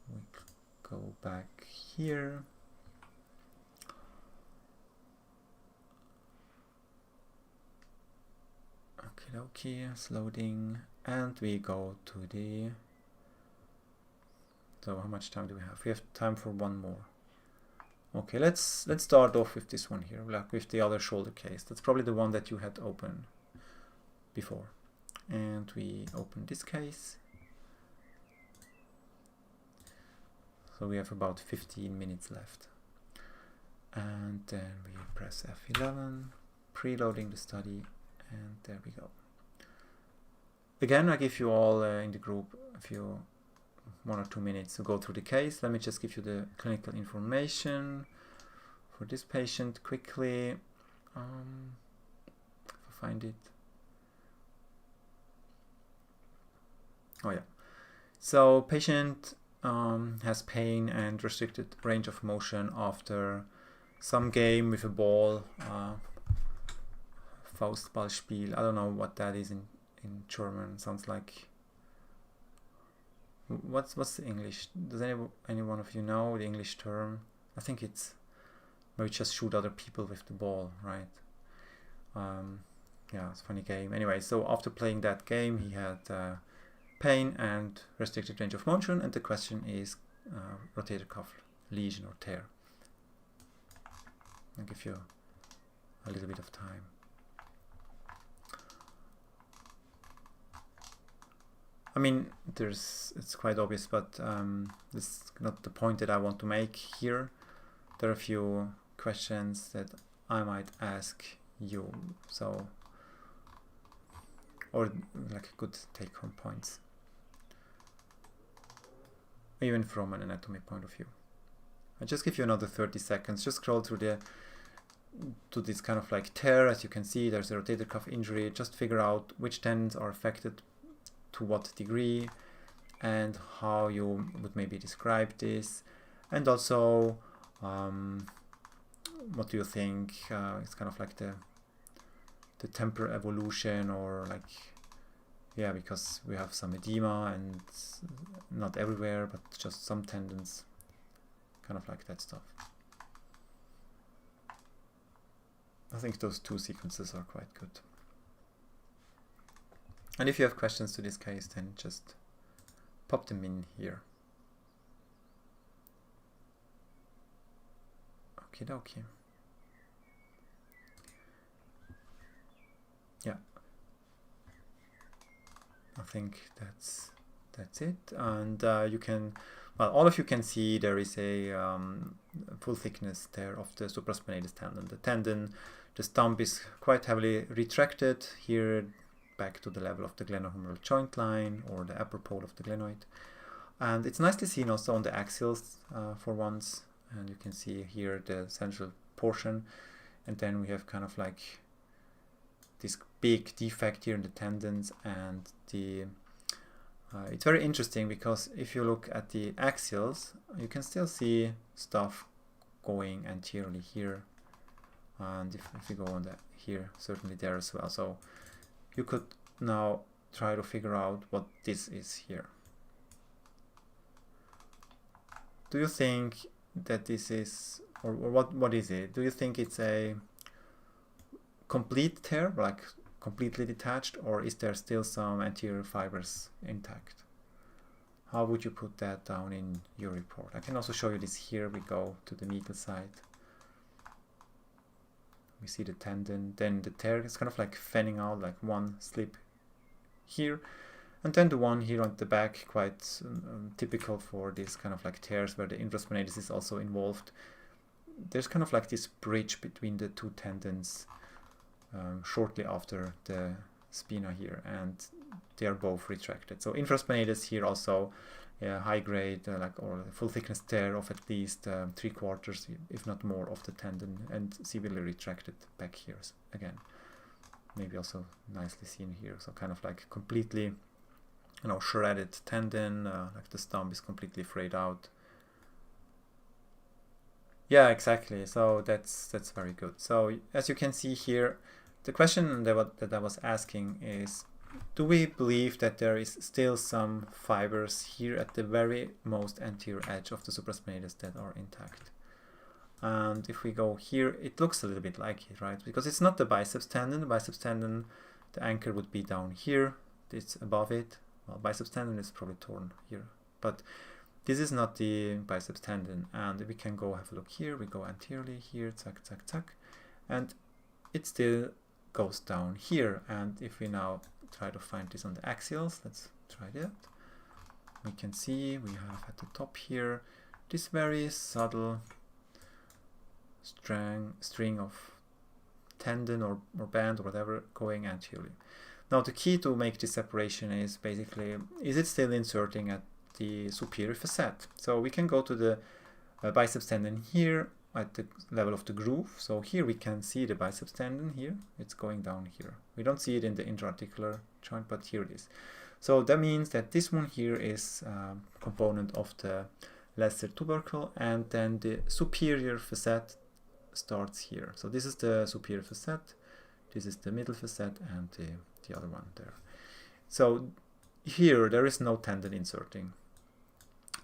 We go back here. Okay, it's loading, and we go to the. So how much time do we have? We have time for one more. Okay, let's start off with this one here, like with the other shoulder case. That's probably the one that you had open before, and we open this case. So we have about 15 minutes left, and then we press F11, preloading the study, and there we go. Again, I give you all in the group a few 1 or 2 minutes to go through the case. Let me just give you the clinical information for this patient quickly. If I find it. Oh yeah. So patient has pain and restricted range of motion after some game with a ball, Faustballspiel. I don't know what that is in German. Sounds like, what's the English? Does any one of you know the English term? I think it's where you just shoot other people with the ball, right? Yeah, it's a funny game. Anyway, so after playing that game, he had pain and restricted range of motion, and the question is rotator cuff lesion or tear. I'll give you a little bit of time. I mean, it's quite obvious, but this is not the point that I want to make here. There are a few questions that I might ask you, so, or like good take-home points, even from an anatomy point of view. I'll just give you another 30 seconds. Just scroll through to this kind of like tear. As you can see, there's a rotator cuff injury. Just figure out which tendons are affected to what degree and how you would maybe describe this, and also what do you think it's kind of like the temporal evolution, or like yeah, because we have some edema and not everywhere, but just some tendons, kind of like that stuff. I think those two sequences are quite good. And if you have questions to this case, then just pop them in here. Okie dokie. Yeah, I think that's it. And you can, well, all of you can see there is a full thickness there of the supraspinatus tendon. The tendon, the stump is quite heavily retracted here back to the level of the glenohumeral joint line or the upper pole of the glenoid. And it's nicely seen also on the axials for once. And you can see here the central portion. And then we have kind of like this big defect here in the tendons, and the it's very interesting because if you look at the axials, you can still see stuff going anteriorly here, and if you go on that here, certainly there as well. So you could now try to figure out what this is here. Do you think that this is, or what is it? Do you think it's a complete tear, like completely detached, or is there still some anterior fibers intact? How would you put that down in your report? I can also show you this here. We go to the medial side. We see the tendon, then the tear is kind of like fanning out, like one slip here, and then the one here on the back, quite typical for this kind of like tears where the infraspinatus is also involved. There's kind of like this bridge between the two tendons shortly after the spina here, and they are both retracted. So infraspinatus here also high grade, or full thickness tear of at least 3/4, if not more, of the tendon, and severely retracted back here again. Maybe also nicely seen here. So kind of like completely, shredded tendon, like the stump is completely frayed out. Yeah, exactly. So that's very good. So as you can see here, the question that I was asking is, do we believe that there is still some fibers here at the very most anterior edge of the supraspinatus that are intact? And if we go here, it looks a little bit like it, right? Because it's not the biceps tendon. The biceps tendon, the anchor would be down here. It's above it. Well, biceps tendon is probably torn here, but this is not the biceps tendon. And we can go have a look here. We go anteriorly here, zack, zack, zack, and it still goes down here. And if we now try to find this on the axials, let's try that. We can see we have at the top here this very subtle string of tendon or band or whatever going anteriorly. Now the key to make this separation is basically, is it still inserting at the superior facet? So we can go to the biceps tendon here at the level of the groove. So here we can see the biceps tendon here. It's going down here. We don't see it in the intra-articular joint, but here it is. So that means that this one here is a component of the lesser tubercle, and then the superior facet starts here. So this is the superior facet, this is the middle facet, and the other one there. So here there is no tendon inserting.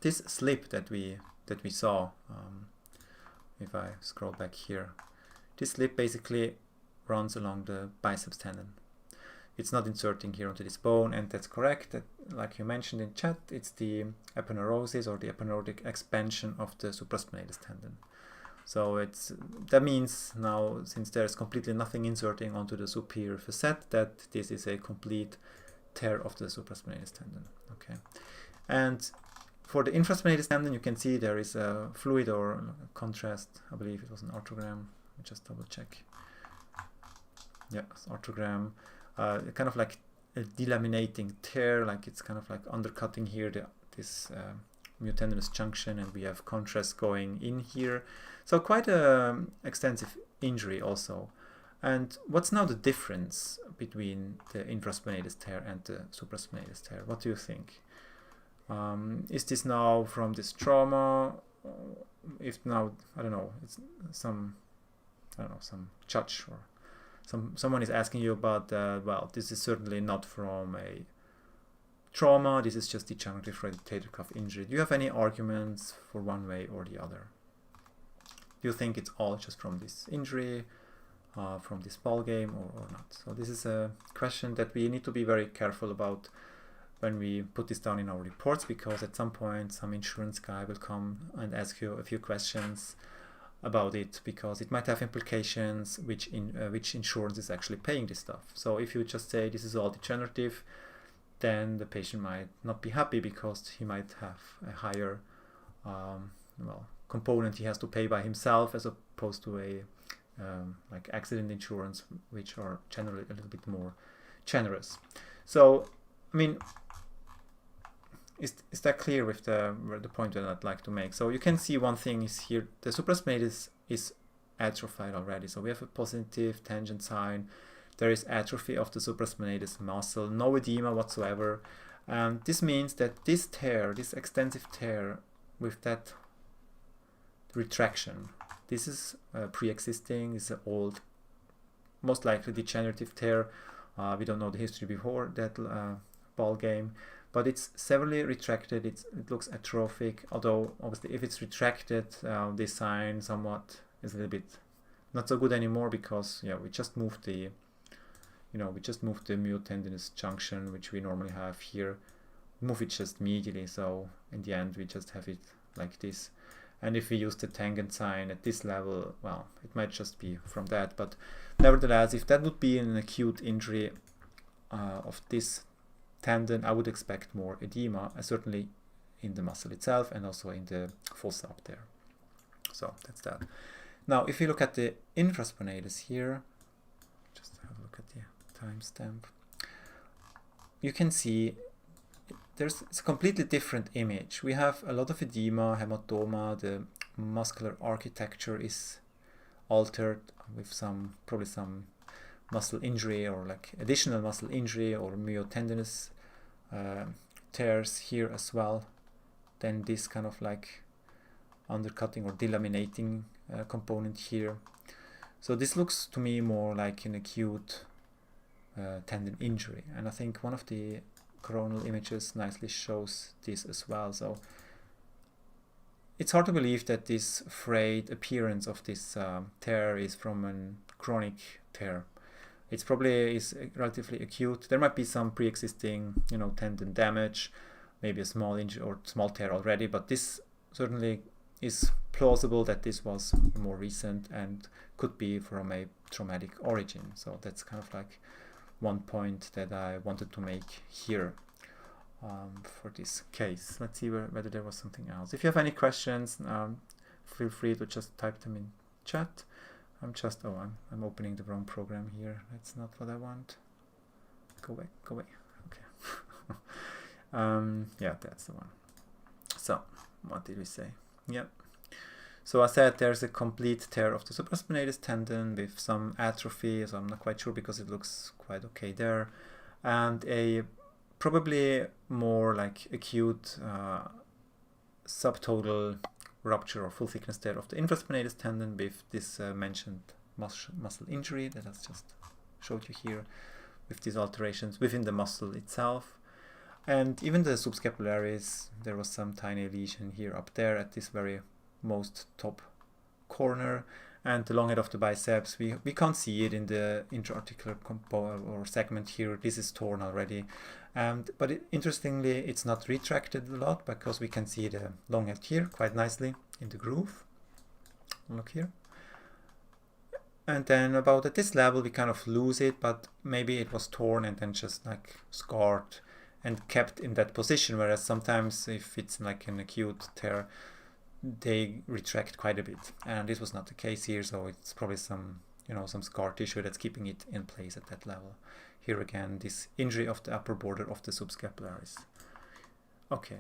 This slip that we saw, if I scroll back here, this slip basically runs along the biceps tendon. It's not inserting here onto this bone, and that's correct. That, like you mentioned in chat, it's the aponeurosis or the aponeurotic expansion of the supraspinatus tendon. So that means now, since there's completely nothing inserting onto the superior facet, that this is a complete tear of the supraspinatus tendon. Okay, and for the infraspinatus tendon, you can see there is a fluid or a contrast. I believe it was an arthrogram. Let me just double check. Yeah, it's arthrogram. Kind of like a delaminating tear, like it's kind of like undercutting here this myotendinous junction, and we have contrast going in here. So quite an extensive injury also. And what's now the difference between the infraspinatus tear and the supraspinatus tear? What do you think? Is this now from this trauma? If now, I don't know, it's some judge or someone is asking you about, well, this is certainly not from a trauma, this is just degenerative rotator cuff injury. Do you have any arguments for one way or the other? Do you think it's all just from this injury, from this ball game, or not? So this is a question that we need to be very careful about when we put this down in our reports, because at some point some insurance guy will come and ask you a few questions about it, because it might have implications which insurance is actually paying this stuff. So if you just say this is all degenerative, then the patient might not be happy, because he might have a higher component he has to pay by himself, as opposed to a like accident insurance, which are generally a little bit more generous. So I mean, is that clear with the point that I'd like to make? So you can see one thing is here, the supraspinatus is atrophied already. So we have a positive tangent sign. There is atrophy of the supraspinatus muscle, no edema whatsoever. This means that this tear, this extensive tear with that retraction, this is pre-existing, is an old, most likely degenerative tear. We don't know the history before that ball game, but it's severely retracted. It looks atrophic, although obviously if it's retracted, this sign somewhat is a little bit not so good anymore, because we just moved the myotendinous junction, which we normally have here, move it just medially. So in the end, we just have it like this. And if we use the tangent sign at this level, well, it might just be from that. But nevertheless, if that would be an acute injury of this tendon, I would expect more edema, certainly in the muscle itself and also in the fossa up there. So that's that. Now, if you look at the infraspinatus here, just have a look at the timestamp, you can see it's a completely different image. We have a lot of edema, hematoma, the muscular architecture is altered with probably some muscle injury, or like additional muscle injury, or myotendinous tears here as well. Then this kind of like undercutting or delaminating component here. So this looks to me more like an acute tendon injury, and I think one of the coronal images nicely shows this as well. So it's hard to believe that this frayed appearance of this tear is from a chronic tear. It's probably is relatively acute. There might be some pre-existing, tendon damage, maybe a small injury or small tear already, but this certainly is plausible that this was more recent and could be from a traumatic origin. So that's kind of like one point that I wanted to make here for this case. Let's see whether there was something else. If you have any questions, feel free to just type them in chat. I'm opening the wrong program here. That's not what I want. Go away. Okay. Yeah, that's the one. So what did we say? Yep. So I said there's a complete tear of the supraspinatus tendon with some atrophy, so I'm not quite sure because it looks quite okay there, and a probably more like acute subtotal rupture or full thickness tear of the infraspinatus tendon with this mentioned muscle injury that I just showed you here, with these alterations within the muscle itself. And even the subscapularis, there was some tiny lesion here up there at this very most top corner, and the long head of the biceps, we can't see it in the intra-articular or segment here. This is torn already, but interestingly it's not retracted a lot, because we can see the long head here quite nicely in the groove. Look here. And then about at this level we kind of lose it, but maybe it was torn and then just like scarred and kept in that position, whereas sometimes if it's like an acute tear, they retract quite a bit, and this was not the case here. So it's probably some some scar tissue that's keeping it in place at that level. Here again, this injury of the upper border of the subscapularis. Okay,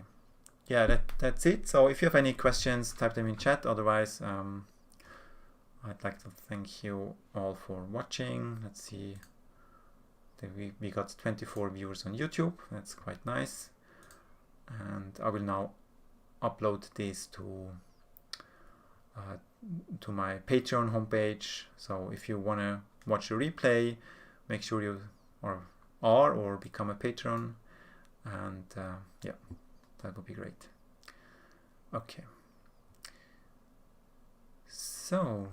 yeah, that's it. So if you have any questions, type them in chat. Otherwise, I'd like to thank you all for watching. Let's see, we got 24 viewers on YouTube. That's quite nice, and I will now upload this to my Patreon homepage. So if you want to watch the replay, make sure you or become a patron, And yeah, that would be great. Okay. So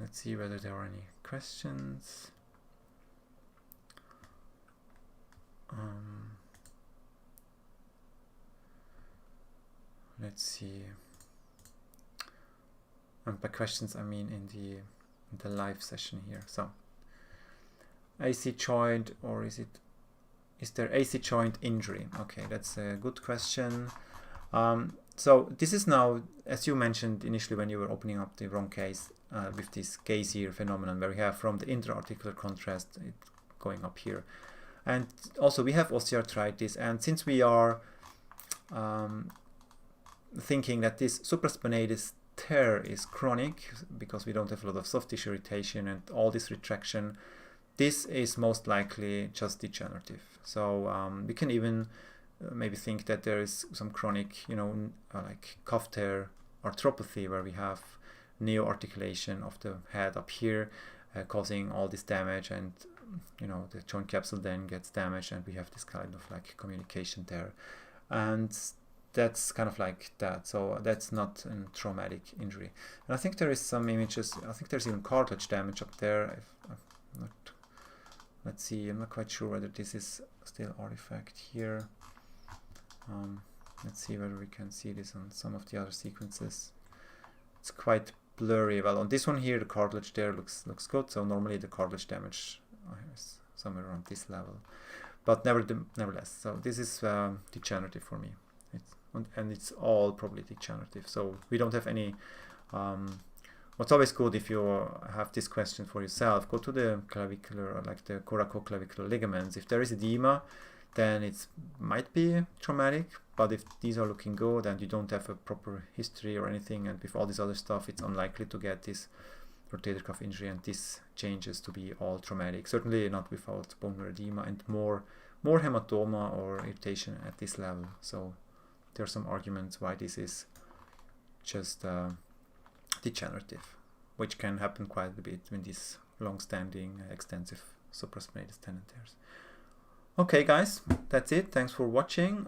let's see whether there are any questions. Let's see. And by questions I mean in the live session here. So AC joint, or is there AC joint injury? Okay, that's a good question. So this is now, as you mentioned initially when you were opening up the wrong case, with this gaze-here phenomenon where we have from the intra-articular contrast it going up here. And also we have osteoarthritis, and since we are thinking that this supraspinatus tear is chronic because we don't have a lot of soft tissue irritation and all this retraction, this is most likely just degenerative. So we can even maybe think that there is some chronic, like cuff tear arthropathy, where we have neo-articulation of the head up here causing all this damage, and the joint capsule then gets damaged and we have this kind of like communication there, and that's kind of like that. So that's not a traumatic injury. And I think there is some images, I think there's even cartilage damage up there. Let's see, I'm not quite sure whether this is still artifact here. Let's see whether we can see this on some of the other sequences. It's quite blurry. Well, on this one here, the cartilage there looks good. So normally the cartilage damage is somewhere around this level. But nevertheless, so this is degenerative for me. And it's all probably degenerative. So we don't have any. What's always good, if you have this question for yourself, go to the clavicular, or like the coracoclavicular ligaments. If there is edema, then it might be traumatic. But if these are looking good and you don't have a proper history or anything, and with all this other stuff, it's unlikely to get this rotator cuff injury and this changes to be all traumatic. Certainly not without bone marrow edema and more hematoma or irritation at this level. So there are some arguments why this is just degenerative, which can happen quite a bit in these long-standing extensive supraspinatus tendon tears. Okay guys, that's it. Thanks for watching.